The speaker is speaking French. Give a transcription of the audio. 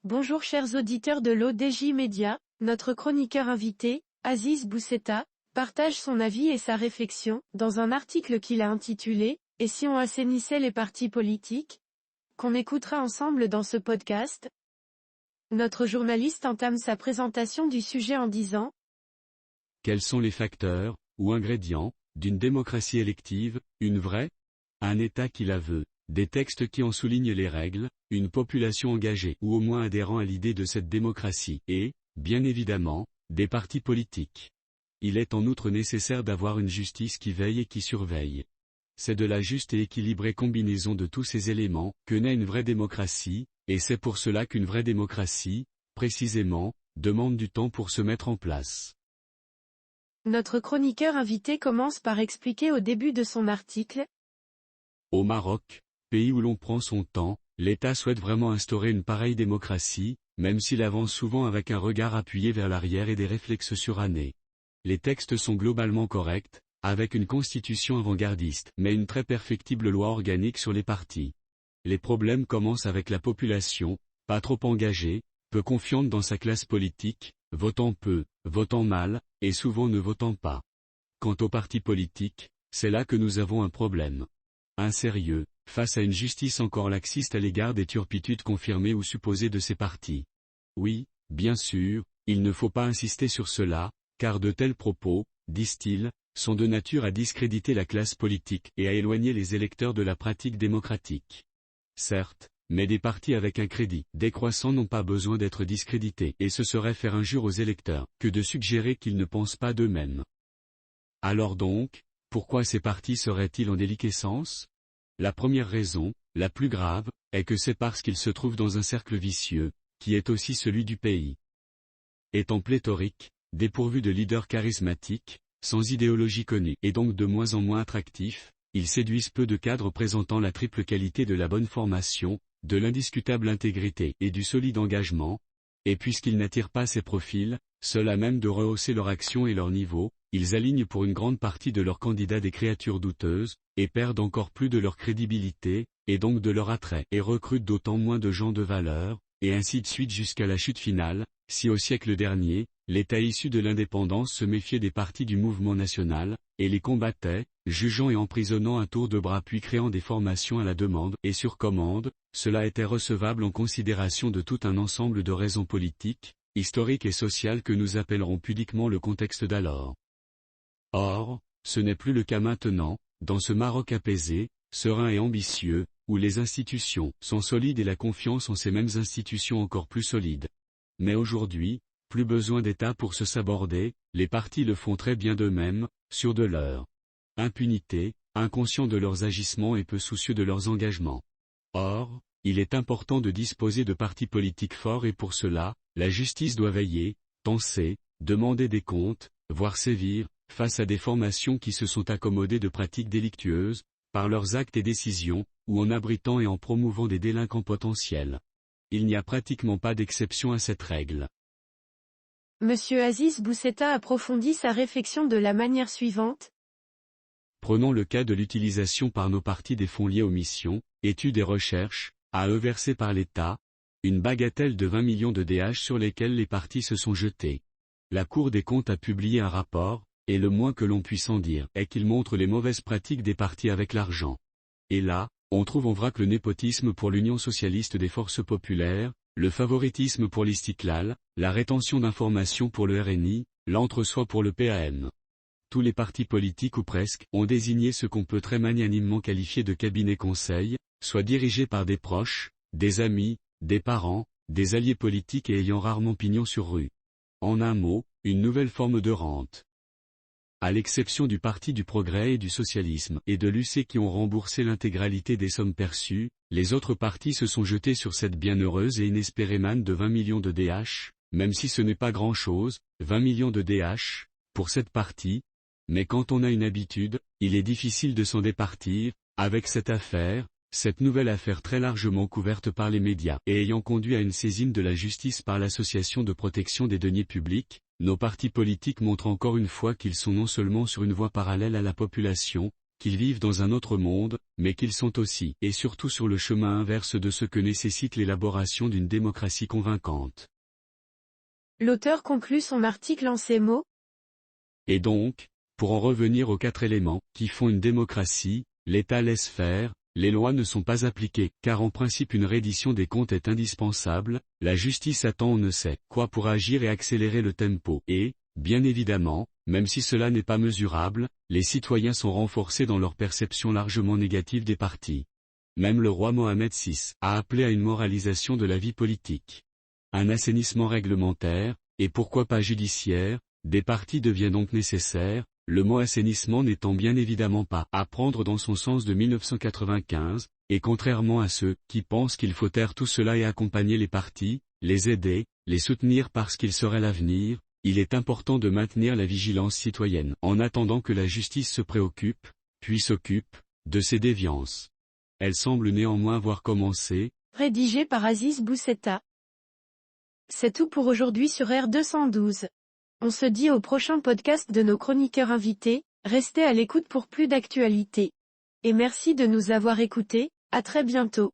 Bonjour chers auditeurs de l'ODJ Média, notre chroniqueur invité, Aziz Bousseta, partage son avis et sa réflexion, dans un article qu'il a intitulé « Et si on assainissait les partis politiques ?», qu'on écoutera ensemble dans ce podcast. Notre journaliste entame sa présentation du sujet en disant « Quels sont les facteurs, ou ingrédients, d'une démocratie élective, une vraie ? Un État qui la veut, des textes qui en soulignent les règles, une population engagée ou au moins adhérant à l'idée de cette démocratie et, bien évidemment, des partis politiques. Il est en outre nécessaire d'avoir une justice qui veille et qui surveille. C'est de la juste et équilibrée combinaison de tous ces éléments que naît une vraie démocratie, et c'est pour cela qu'une vraie démocratie, précisément, demande du temps pour se mettre en place. » Notre chroniqueur invité commence par expliquer au début de son article. Au Maroc, pays où l'on prend son temps, l'État souhaite vraiment instaurer une pareille démocratie, même s'il avance souvent avec un regard appuyé vers l'arrière et des réflexes surannés. Les textes sont globalement corrects, avec une constitution avant-gardiste, mais une très perfectible loi organique sur les partis. Les problèmes commencent avec la population, pas trop engagée, peu confiante dans sa classe politique, votant peu, votant mal, et souvent ne votant pas. Quant aux partis politiques, c'est là que nous avons un problème. Insérieux, face à une justice encore laxiste à l'égard des turpitudes confirmées ou supposées de ces partis. Oui, bien sûr, il ne faut pas insister sur cela, car de tels propos, disent-ils, sont de nature à discréditer la classe politique et à éloigner les électeurs de la pratique démocratique. Certes, mais des partis avec un crédit décroissant n'ont pas besoin d'être discrédités et ce serait faire injure aux électeurs que de suggérer qu'ils ne pensent pas d'eux-mêmes. Alors donc, pourquoi ces partis seraient-ils en déliquescence ? La première raison, la plus grave, est que c'est parce qu'ils se trouvent dans un cercle vicieux, qui est aussi celui du pays. Étant pléthoriques, dépourvus de leaders charismatiques, sans idéologie connue et donc de moins en moins attractifs, ils séduisent peu de cadres présentant la triple qualité de la bonne formation, de l'indiscutable intégrité et du solide engagement, et puisqu'ils n'attirent pas ces profils, seuls à même de rehausser leur action et leur niveau, ils alignent pour une grande partie de leurs candidats des créatures douteuses, et perdent encore plus de leur crédibilité, et donc de leur attrait, et recrutent d'autant moins de gens de valeur, et ainsi de suite jusqu'à la chute finale, si au siècle dernier, l'État issu de l'indépendance se méfiait des partis du mouvement national, et les combattait, jugeant et emprisonnant à tour de bras puis créant des formations à la demande et sur commande, cela était recevable en considération de tout un ensemble de raisons politiques, historiques et sociales que nous appellerons pudiquement le contexte d'alors. Or, ce n'est plus le cas maintenant, dans ce Maroc apaisé, serein et ambitieux, où les institutions sont solides et la confiance en ces mêmes institutions encore plus solides. Mais aujourd'hui, plus besoin d'État pour se saborder, les partis le font très bien d'eux-mêmes, sûrs de leur impunité, inconscients de leurs agissements et peu soucieux de leurs engagements. Or, il est important de disposer de partis politiques forts et pour cela, la justice doit veiller, penser, demander des comptes, voire sévir, face à des formations qui se sont accommodées de pratiques délictueuses, par leurs actes et décisions, ou en abritant et en promouvant des délinquants potentiels. Il n'y a pratiquement pas d'exception à cette règle. Monsieur Aziz Bousseta approfondit sa réflexion de la manière suivante. Prenons le cas de l'utilisation par nos partis des fonds liés aux missions, études et recherches, à eux versés par l'État, une bagatelle de 20 millions de DH sur lesquels les partis se sont jetés. La Cour des comptes a publié un rapport, et le moins que l'on puisse en dire est qu'il montre les mauvaises pratiques des partis avec l'argent. Et là, on trouve en vrac le népotisme pour l'Union socialiste des forces populaires, le favoritisme pour l'Istiklal, la rétention d'informations pour le RNI, l'entre-soi pour le PAM. Tous les partis politiques ou presque ont désigné ce qu'on peut très magnanimement qualifier de cabinet conseil, soit dirigés par des proches, des amis, des parents, des alliés politiques et ayant rarement pignon sur rue. En un mot, une nouvelle forme de rente. À l'exception du Parti du Progrès et du Socialisme et de l'UC qui ont remboursé l'intégralité des sommes perçues, les autres partis se sont jetés sur cette bienheureuse et inespérée manne de 20 millions de DH, même si ce n'est pas grand-chose, 20 millions de DH, pour cette partie. Mais quand on a une habitude, il est difficile de s'en départir, avec cette affaire, cette nouvelle affaire très largement couverte par les médias et ayant conduit à une saisine de la justice par l'Association de protection des deniers publics, nos partis politiques montrent encore une fois qu'ils sont non seulement sur une voie parallèle à la population, qu'ils vivent dans un autre monde, mais qu'ils sont aussi et surtout sur le chemin inverse de ce que nécessite l'élaboration d'une démocratie convaincante. L'auteur conclut son article en ces mots. Et donc, pour en revenir aux 4 éléments qui font une démocratie, l'État laisse faire, les lois ne sont pas appliquées, car en principe une reddition des comptes est indispensable, la justice attend on ne sait quoi pour agir et accélérer le tempo, et, bien évidemment, même si cela n'est pas mesurable, les citoyens sont renforcés dans leur perception largement négative des partis. Même le roi Mohamed VI a appelé à une moralisation de la vie politique. Un assainissement réglementaire, et pourquoi pas judiciaire, des partis devient donc nécessaire, le mot assainissement n'étant bien évidemment pas à prendre dans son sens de 1995, et contrairement à ceux qui pensent qu'il faut taire tout cela et accompagner les partis, les aider, les soutenir parce qu'ils seraient l'avenir, il est important de maintenir la vigilance citoyenne en attendant que la justice se préoccupe, puis s'occupe, de ces déviances. Elle semble néanmoins avoir commencé. Rédigé par Aziz Boussetta. C'est tout pour aujourd'hui sur R212. On se dit au prochain podcast de nos chroniqueurs invités, restez à l'écoute pour plus d'actualités. Et merci de nous avoir écoutés, à très bientôt.